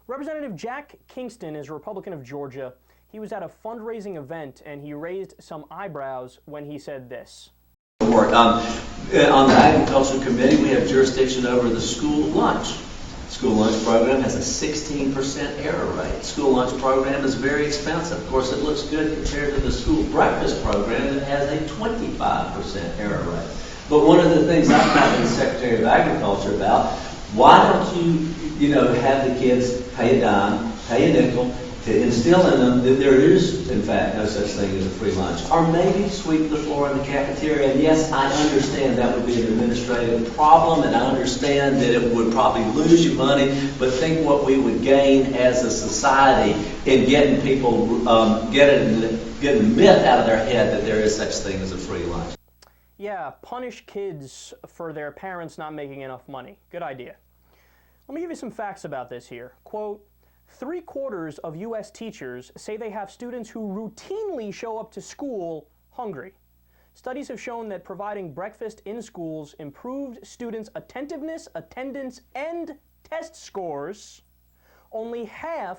Representative Jack Kingston is a Republican of Georgia. He was at a fundraising event and he raised some eyebrows when he said this. On the Agriculture Committee, we have jurisdiction over the school lunch. School lunch program has a 16% error rate. School lunch program is very expensive. Of course, it looks good compared to the school breakfast program that has a 25% error rate. But one of the things I've talked to the Secretary of Agriculture about, why don't you have the kids pay a dime, pay a nickel, to instill in them that there is, in fact, no such thing as a free lunch. Or maybe sweep the floor in the cafeteria. And yes, I understand that would be an administrative problem, and I understand that it would probably lose you money, but think what we would gain as a society in getting people, getting the myth out of their head that there is such thing as a free lunch. Yeah, punish kids for their parents not making enough money. Good idea. Let me give you some facts about this here. Quote, 3/4 of U.S. teachers say they have students who routinely show up to school hungry. Studies have shown that providing breakfast in schools improved students' attentiveness, attendance, and test scores. Only half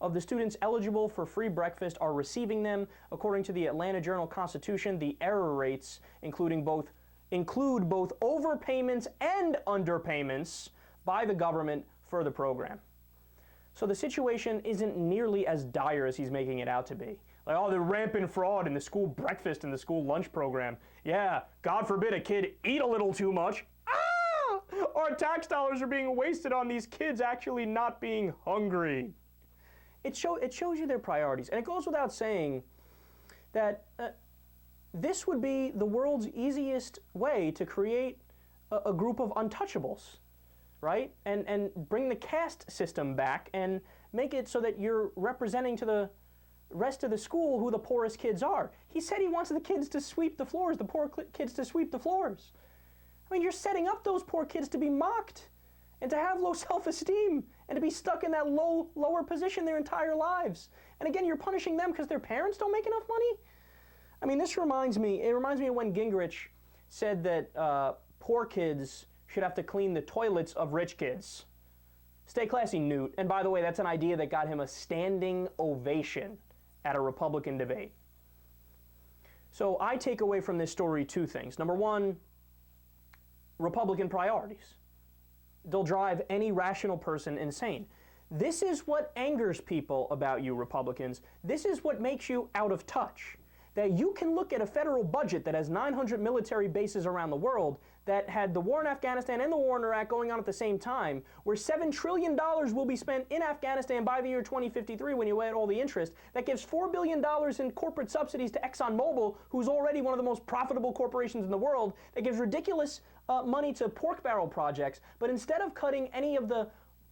of the students eligible for free breakfast are receiving them. According to the Atlanta Journal-Constitution, the error rates include both overpayments and underpayments by the government for the program. So the situation isn't nearly as dire as he's making it out to be. Like, oh, the rampant fraud in the school breakfast and the school lunch program. Yeah, God forbid a kid eat a little too much. Our tax dollars are being wasted on these kids actually not being hungry. It shows you their priorities. And it goes without saying that this would be the world's easiest way to create a group of untouchables. Right? And bring the caste system back and make it so that you're representing to the rest of the school who the poorest kids are. He said he wants the kids to sweep the floors, the poor kids to sweep the floors. I mean, you're setting up those poor kids to be mocked and to have low self-esteem and to be stuck in that lower position their entire lives. And again, you're punishing them because their parents don't make enough money? I mean, it reminds me of when Gingrich said that poor kids should have to clean the toilets of rich kids. Stay classy, Newt. And by the way, that's an idea that got him a standing ovation at a Republican debate. So I take away from this story two things. Number one, Republican priorities. They'll drive any rational person insane. This is what angers people about you Republicans. This is what makes you out of touch. That you can look at a federal budget that has 900 military bases around the world, that had the war in Afghanistan and the war in Iraq going on at the same time, where $7 trillion will be spent in Afghanistan by the year 2053 when you add all the interest. That gives $4 billion in corporate subsidies to ExxonMobil, who's already one of the most profitable corporations in the world. That gives ridiculous money to pork barrel projects. But instead of cutting any of the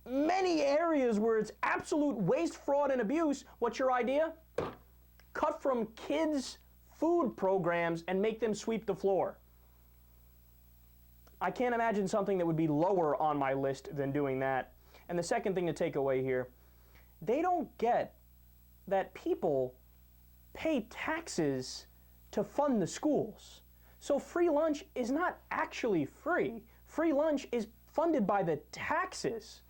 many areas where it's absolute waste, fraud, and abuse, what's your idea? Cut from kids' food programs and make them sweep the floor. I can't imagine something that would be lower on my list than doing that. And the second thing to take away here, they don't get that people pay taxes to fund the schools. So free lunch is not actually free. Free lunch is funded by the taxes.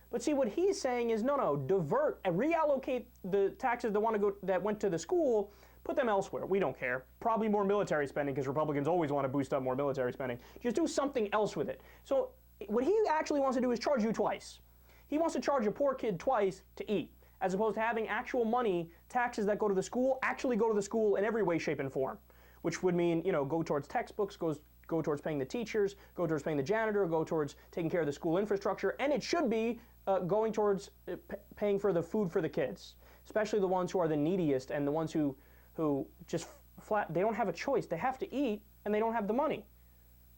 But see, what he's saying is, no, divert and reallocate the taxes that went to the school, put them elsewhere. We don't care. Probably more military spending, because Republicans always want to boost up more military spending. Just do something else with it. So what he actually wants to do is charge you twice. He wants to charge a poor kid twice to eat, as opposed to having actual money, taxes that go to the school, actually go to the school in every way, shape, and form, which would mean, go towards textbooks, go towards paying the teachers, go towards paying the janitor, go towards taking care of the school infrastructure, and it should be going towards paying for the food for the kids, especially the ones who are the neediest and the ones who just flat, they don't have a choice. They have to eat and they don't have the money.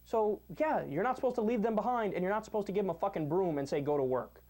So yeah, you're not supposed to leave them behind, and you're not supposed to give them a fucking broom and say go to work.